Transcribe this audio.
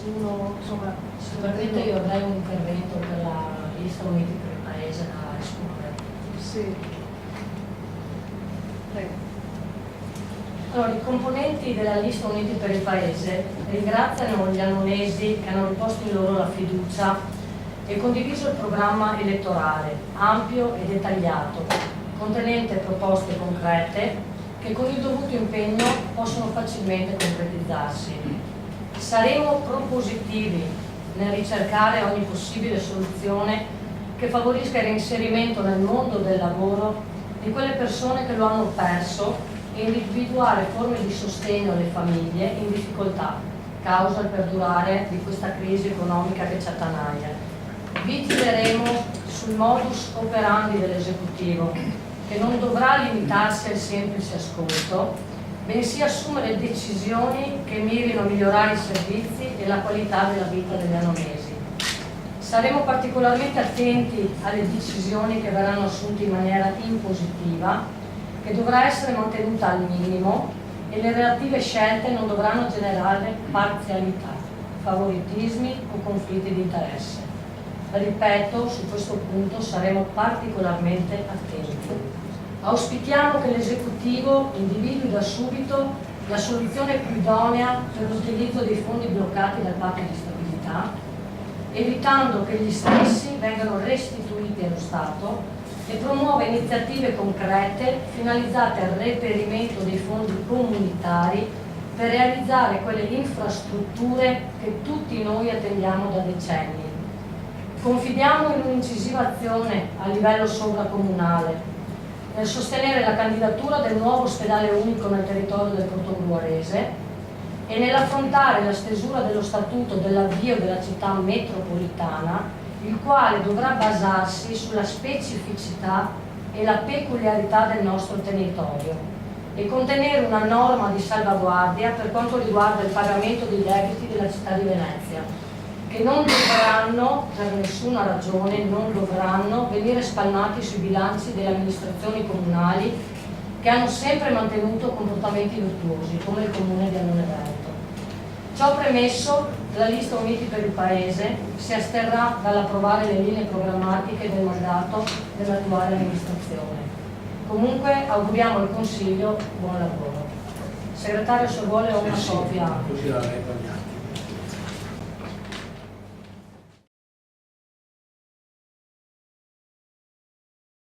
uno, insomma... Sicuramente io avrei un intervento per la lista Uniti per il Paese da esporre. Sì. Prego. Allora, i componenti della lista Uniti per il Paese ringraziano gli annunesi che hanno riposto in loro la fiducia e condiviso il programma elettorale, ampio e dettagliato, contenente proposte concrete che con il dovuto impegno possono facilmente concretizzarsi. Saremo propositivi nel ricercare ogni possibile soluzione che favorisca il reinserimento nel mondo del lavoro di quelle persone che lo hanno perso e individuare forme di sostegno alle famiglie in difficoltà, causa il perdurare di questa crisi economica che ci attanaglia. Vigileremo sul modus operandi dell'esecutivo, che non dovrà limitarsi al semplice ascolto, bensì assumere decisioni che mirino a migliorare i servizi e la qualità della vita degli annonesi. Saremo particolarmente attenti alle decisioni che verranno assunte in maniera impositiva, che dovrà essere mantenuta al minimo, e le relative scelte non dovranno generare parzialità, favoritismi o conflitti di interesse. Ripeto, su questo punto saremo particolarmente attenti. Auspichiamo che l'Esecutivo individui da subito la soluzione più idonea per l'utilizzo dei fondi bloccati dal Patto di stabilità, evitando che gli stessi vengano restituiti allo Stato, e promuove iniziative concrete finalizzate al reperimento dei fondi comunitari per realizzare quelle infrastrutture che tutti noi attendiamo da decenni. Confidiamo in un'incisiva azione a livello sovracomunale nel sostenere la candidatura del nuovo ospedale unico nel territorio del Portogruarese e nell'affrontare la stesura dello statuto dell'avvio della città metropolitana, il quale dovrà basarsi sulla specificità e la peculiarità del nostro territorio e contenere una norma di salvaguardia per quanto riguarda il pagamento dei debiti della città di Venezia, che non dovranno, per nessuna ragione, non dovranno venire spalmati sui bilanci delle amministrazioni comunali che hanno sempre mantenuto comportamenti virtuosi, come il comune di Annone Veneto. Ciò premesso, la lista Uniti per il Paese si asterrà dall'approvare le linee programmatiche del mandato dell'attuale amministrazione. Comunque auguriamo al Consiglio buon lavoro. Segretario, se vuole ho una copia. Così la lei,